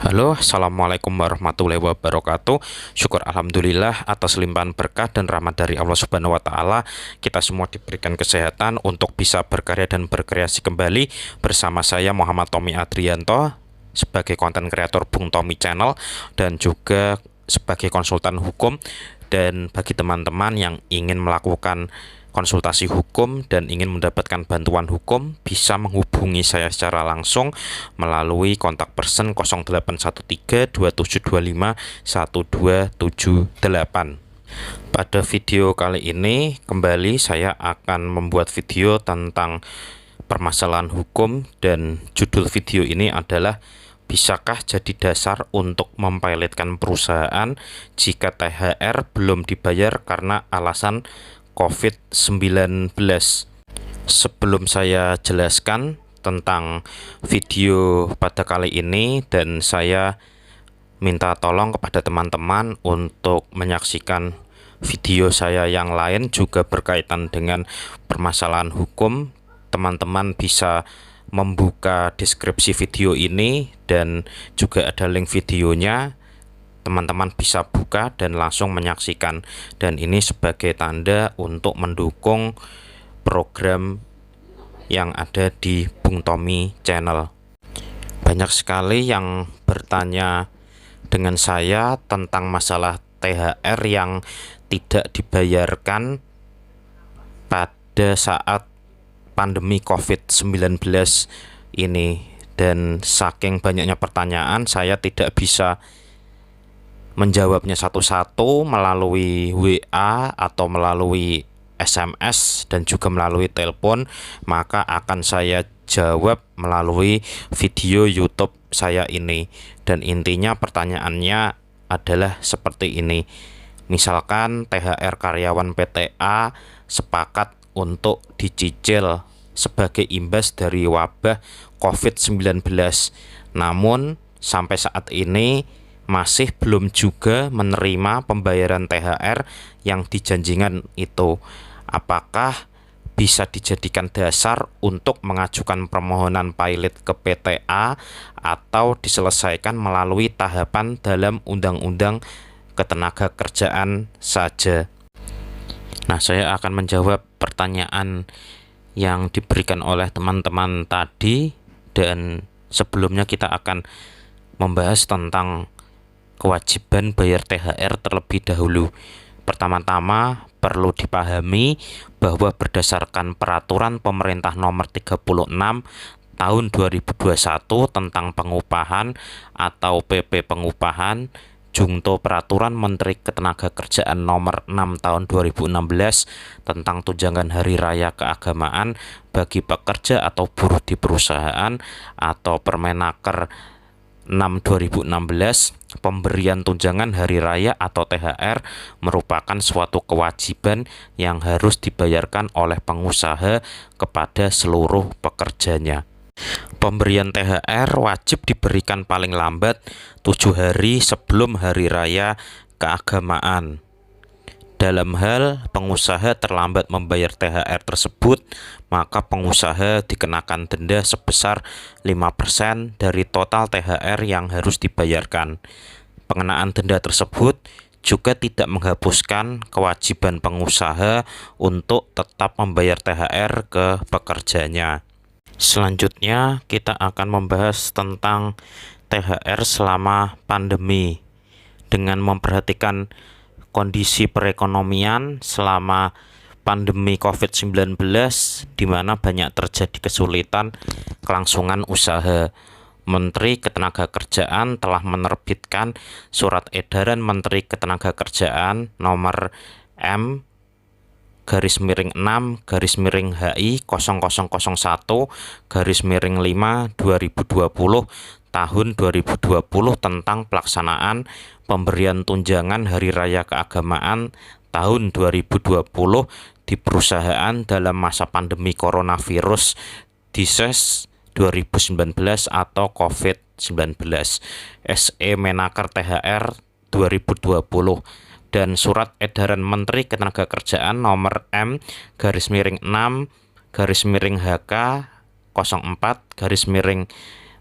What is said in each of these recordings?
Halo, Assalamualaikum warahmatullahi wabarakatuh. Syukur Alhamdulillah atas limpahan berkah dan rahmat dari Allah Subhanahu wa Ta'ala. Kita semua diberikan kesehatan untuk bisa berkarya dan berkreasi kembali. Bersama saya Muhammad Tommy Adrianto sebagai konten kreator Bung Tommy Channel dan juga sebagai konsultan hukum. Dan bagi teman-teman yang ingin melakukan konsultasi hukum dan ingin mendapatkan bantuan hukum, bisa menghubungi saya secara langsung melalui kontak person 0813 2725 1278. Pada video kali ini kembali saya akan membuat video tentang permasalahan hukum, dan judul video ini adalah bisakah jadi dasar untuk mempilotkan perusahaan jika THR belum dibayar karena alasan COVID-19. Sebelum saya jelaskan tentang video pada kali ini, dan saya minta tolong kepada teman-teman untuk menyaksikan video saya yang lain juga berkaitan dengan permasalahan hukum, teman-teman bisa membuka deskripsi video ini dan juga ada link videonya. Teman-teman bisa buka dan langsung menyaksikan, dan ini sebagai tanda untuk mendukung program yang ada di Bung Tommy Channel. Banyak sekali yang bertanya dengan saya tentang masalah THR yang tidak dibayarkan pada saat pandemi COVID-19 ini, dan saking banyaknya pertanyaan saya tidak bisa menjawabnya satu-satu melalui WA atau melalui SMS dan juga melalui telepon, maka akan saya jawab melalui video YouTube saya ini. Dan intinya pertanyaannya adalah seperti ini. Misalkan THR karyawan PTA sepakat untuk dicicil sebagai imbas dari wabah COVID-19, namun sampai saat ini masih belum juga menerima pembayaran THR yang dijanjikan itu. Apakah bisa dijadikan dasar untuk mengajukan permohonan pilot ke PTA atau diselesaikan melalui tahapan dalam Undang-Undang Ketenagakerjaan saja? Nah, saya akan menjawab pertanyaan yang diberikan oleh teman-teman tadi, dan sebelumnya kita akan membahas tentang kewajiban bayar THR terlebih dahulu. Pertama-tama perlu dipahami bahwa berdasarkan peraturan pemerintah nomor 36 tahun 2021 tentang pengupahan atau PP pengupahan, Jungto Peraturan Menteri Ketenagakerjaan nomor 6 tahun 2016 tentang tunjangan hari raya keagamaan bagi pekerja atau buruh di perusahaan, atau Permenaker 6 2016, pemberian tunjangan hari raya atau THR merupakan suatu kewajiban yang harus dibayarkan oleh pengusaha kepada seluruh pekerjanya. Pemberian THR wajib diberikan paling lambat 7 hari sebelum hari raya keagamaan. Dalam hal pengusaha terlambat membayar THR tersebut, maka pengusaha dikenakan denda sebesar 5% dari total THR yang harus dibayarkan. Pengenaan denda tersebut juga tidak menghapuskan kewajiban pengusaha untuk tetap membayar THR ke pekerjanya. Selanjutnya kita akan membahas tentang THR selama pandemi dengan memperhatikan kondisi perekonomian selama pandemi COVID-19, di mana banyak terjadi kesulitan kelangsungan usaha. Menteri Ketenagakerjaan telah menerbitkan Surat Edaran Menteri Ketenagakerjaan nomor M/6/HI 0001/5/2020 tahun 2020 tentang pelaksanaan pemberian tunjangan hari raya keagamaan tahun 2020 di perusahaan dalam masa pandemi coronavirus disease 2019 atau COVID-19 SE Menaker THR 2020, dan Surat Edaran Menteri Ketenagakerjaan nomor M/6/HK 04/2020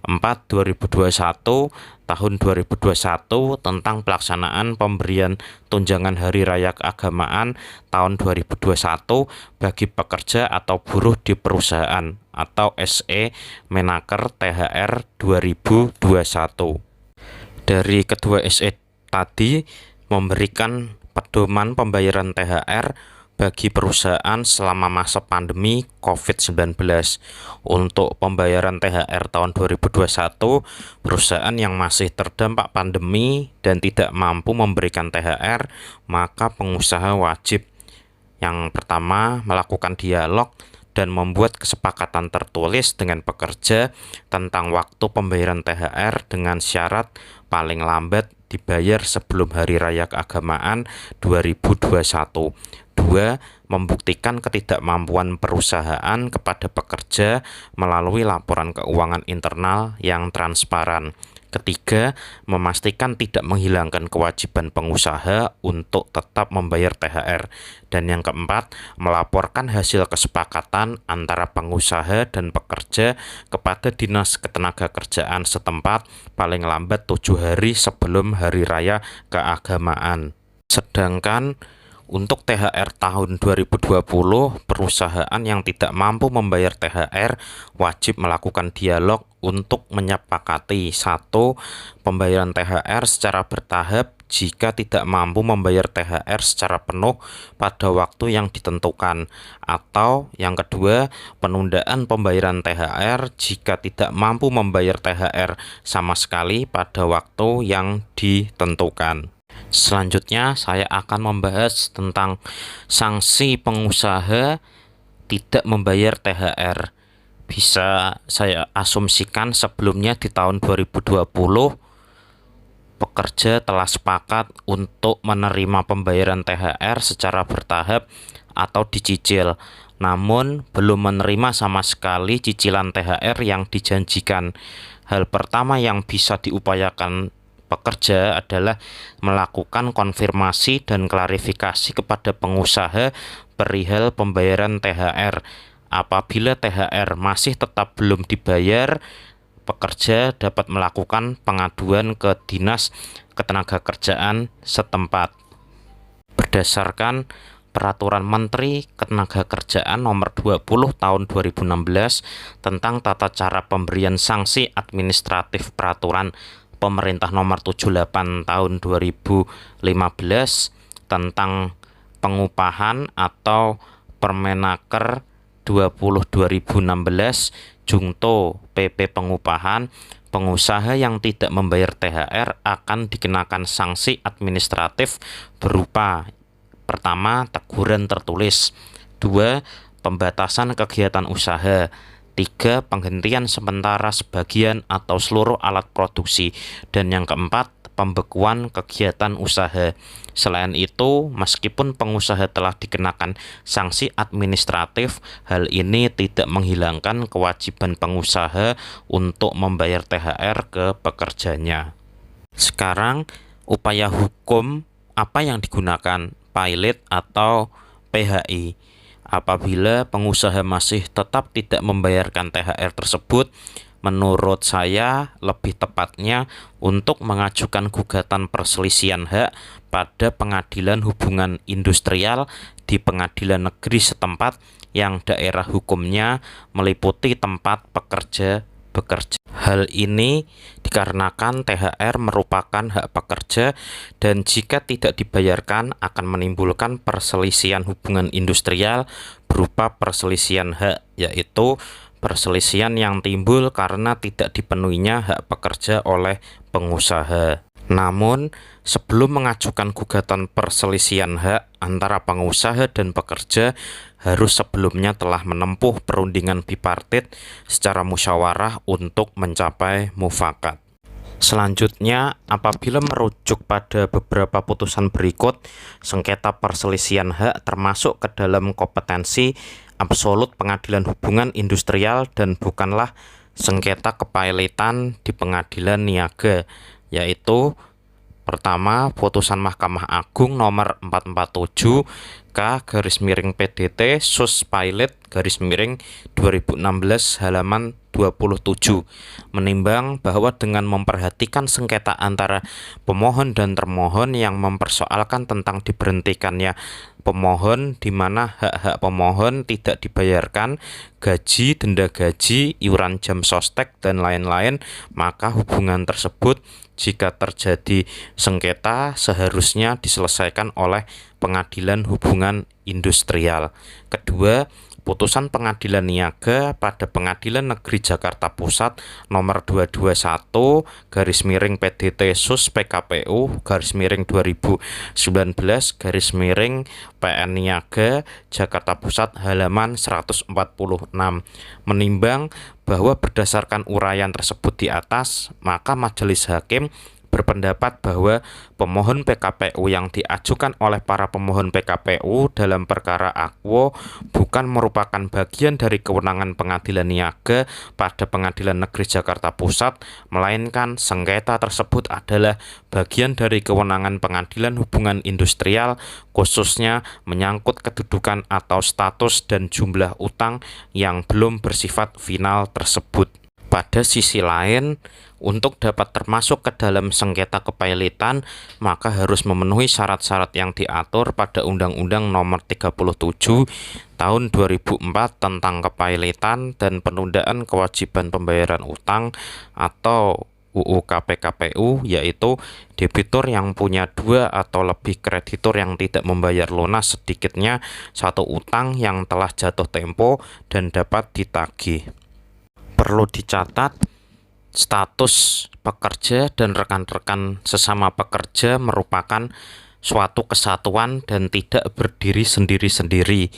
4/2021 tahun 2021 tentang pelaksanaan pemberian tunjangan hari raya keagamaan tahun 2021 bagi pekerja atau buruh di perusahaan atau SE Menaker THR 2021. Dari kedua SE tadi memberikan pedoman pembayaran THR bagi perusahaan selama masa pandemi COVID-19. Untuk pembayaran THR tahun 2021, perusahaan yang masih terdampak pandemi dan tidak mampu memberikan THR, maka pengusaha wajib yang pertama melakukan dialog dan membuat kesepakatan tertulis dengan pekerja tentang waktu pembayaran THR dengan syarat paling lambat dibayar sebelum Hari Raya Keagamaan 2021. 2. Membuktikan ketidakmampuan perusahaan kepada pekerja melalui laporan keuangan internal yang transparan. Ketiga, memastikan tidak menghilangkan kewajiban pengusaha untuk tetap membayar THR. Dan yang keempat, melaporkan hasil kesepakatan antara pengusaha dan pekerja kepada Dinas Ketenagakerjaan setempat paling lambat 7 hari sebelum Hari Raya Keagamaan. Sedangkan untuk THR tahun 2020, perusahaan yang tidak mampu membayar THR wajib melakukan dialog untuk menyepakati 1. Pembayaran THR secara bertahap jika tidak mampu membayar THR secara penuh pada waktu yang ditentukan, atau yang kedua, penundaan pembayaran THR jika tidak mampu membayar THR sama sekali pada waktu yang ditentukan. Selanjutnya saya akan membahas tentang sanksi pengusaha tidak membayar THR. Bisa saya asumsikan sebelumnya di tahun 2020 pekerja telah sepakat untuk menerima pembayaran THR secara bertahap atau dicicil, namun belum menerima sama sekali cicilan THR yang dijanjikan. Hal pertama yang bisa diupayakan pekerja adalah melakukan konfirmasi dan klarifikasi kepada pengusaha perihal pembayaran THR. Apabila THR masih tetap belum dibayar, pekerja dapat melakukan pengaduan ke Dinas Ketenagakerjaan setempat. Berdasarkan Peraturan Menteri Ketenagakerjaan Nomor 20 Tahun 2016 tentang tata cara pemberian sanksi administratif peraturan Pemerintah Nomor 78 Tahun 2015 tentang pengupahan atau Permenaker 20/2016 Jungto PP Pengupahan, pengusaha yang tidak membayar THR akan dikenakan sanksi administratif berupa pertama, teguran tertulis, 2, pembatasan kegiatan usaha, 3. Penghentian sementara sebagian atau seluruh alat produksi, dan yang keempat, pembekuan kegiatan usaha. Selain itu, meskipun pengusaha telah dikenakan sanksi administratif, hal ini tidak menghilangkan kewajiban pengusaha untuk membayar THR ke pekerjanya. Sekarang, upaya hukum apa yang digunakan, pilot atau PHI? Apabila pengusaha masih tetap tidak membayarkan THR tersebut, menurut saya lebih tepatnya untuk mengajukan gugatan perselisihan hak pada Pengadilan Hubungan Industrial di Pengadilan Negeri setempat yang daerah hukumnya meliputi tempat pekerja bekerja. Hal ini dikarenakan THR merupakan hak pekerja dan jika tidak dibayarkan akan menimbulkan perselisihan hubungan industrial berupa perselisihan hak, yaitu perselisihan yang timbul karena tidak dipenuhinya hak pekerja oleh pengusaha. Namun, sebelum mengajukan gugatan perselisihan hak antara pengusaha dan pekerja, harus sebelumnya telah menempuh perundingan bipartit secara musyawarah untuk mencapai mufakat. Selanjutnya, apabila merujuk pada beberapa putusan berikut, sengketa perselisihan hak termasuk ke dalam kompetensi absolut Pengadilan Hubungan Industrial dan bukanlah sengketa kepilotan di Pengadilan Niaga, yaitu pertama, putusan Mahkamah Agung nomor 447 K/PDT Sus Pilot garis miring 2016 halaman 27, menimbang bahwa dengan memperhatikan sengketa antara pemohon dan termohon yang mempersoalkan tentang diberhentikannya pemohon di mana hak-hak pemohon tidak dibayarkan, gaji, denda gaji, iuran jam sostek, dan lain-lain, maka hubungan tersebut jika terjadi sengketa seharusnya diselesaikan oleh Pengadilan Hubungan Industrial. Kedua, putusan Pengadilan Niaga pada Pengadilan Negeri Jakarta Pusat nomor 221 garis miring PDT Sus PKPU garis miring 2019 garis miring PN Niaga Jakarta Pusat halaman 146, menimbang bahwa berdasarkan uraian tersebut di atas, maka majelis hakim berpendapat bahwa pemohon PKPU yang diajukan oleh para pemohon PKPU dalam perkara Akwo bukan merupakan bagian dari kewenangan Pengadilan Niaga pada Pengadilan Negeri Jakarta Pusat, melainkan sengketa tersebut adalah bagian dari kewenangan Pengadilan Hubungan Industrial, khususnya menyangkut kedudukan atau status dan jumlah utang yang belum bersifat final tersebut. Pada sisi lain, untuk dapat termasuk ke dalam sengketa kepailitan, maka harus memenuhi syarat-syarat yang diatur pada Undang-Undang Nomor 37 Tahun 2004 tentang kepailitan dan penundaan kewajiban pembayaran utang atau UU KPKPU, yaitu debitur yang punya 2 atau lebih kreditur yang tidak membayar lunas sedikitnya satu utang yang telah jatuh tempo dan dapat ditagih. Perlu dicatat, status pekerja dan rekan-rekan sesama pekerja merupakan suatu kesatuan dan tidak berdiri sendiri-sendiri.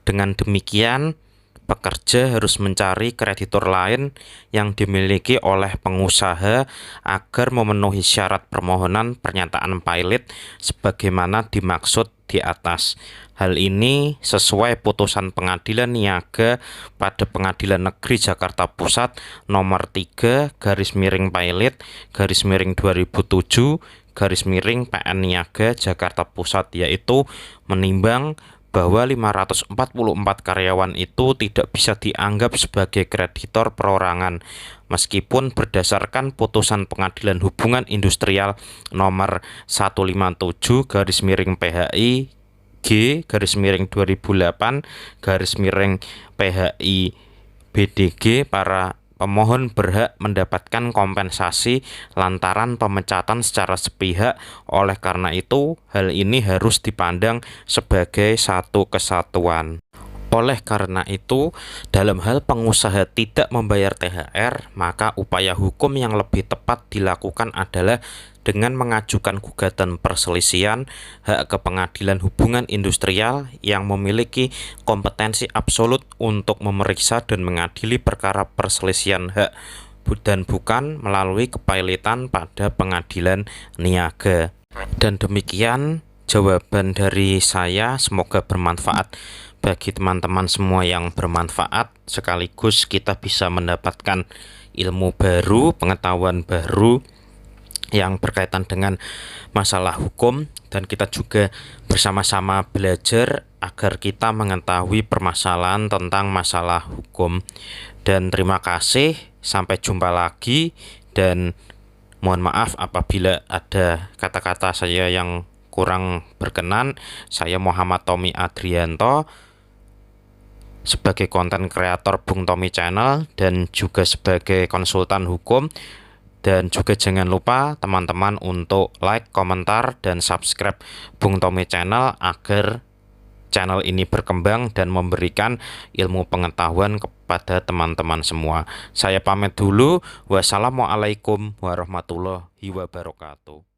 Dengan demikian, pekerja harus mencari kreditur lain yang dimiliki oleh pengusaha agar memenuhi syarat permohonan pernyataan pailit sebagaimana dimaksud di atas. Hal ini sesuai putusan Pengadilan Niaga pada Pengadilan Negeri Jakarta Pusat nomor 3 garis miring pailit garis miring 2007 garis miring PN Niaga Jakarta Pusat, yaitu menimbang bahwa 544 karyawan itu tidak bisa dianggap sebagai kreditor perorangan, meskipun berdasarkan putusan Pengadilan Hubungan Industrial nomor 157 garis miring PHI G garis miring 2008 garis miring PHI BDG, para pemohon berhak mendapatkan kompensasi lantaran pemecatan secara sepihak. Oleh karena itu, hal ini harus dipandang sebagai satu kesatuan. Oleh karena itu, dalam hal pengusaha tidak membayar THR, maka upaya hukum yang lebih tepat dilakukan adalah dengan mengajukan gugatan perselisihan hak ke Pengadilan Hubungan Industrial yang memiliki kompetensi absolut untuk memeriksa dan mengadili perkara perselisihan hak dan bukan melalui kepailitan pada Pengadilan Niaga. Dan demikian jawaban dari saya, semoga bermanfaat bagi teman-teman semua yang bermanfaat, sekaligus kita bisa mendapatkan ilmu baru, pengetahuan baru yang berkaitan dengan masalah hukum, dan kita juga bersama-sama belajar agar kita mengetahui permasalahan tentang masalah hukum. Dan terima kasih, sampai jumpa lagi, dan mohon maaf apabila ada kata-kata saya yang kurang berkenan. Saya Muhammad Tommy Adrianto sebagai konten kreator Bung Tommy Channel dan juga sebagai konsultan hukum. Dan juga jangan lupa teman-teman untuk like, komentar, dan subscribe Bung Tommy Channel agar channel ini berkembang dan memberikan ilmu pengetahuan kepada teman-teman semua. Saya pamit dulu. Wassalamualaikum warahmatullahi wabarakatuh.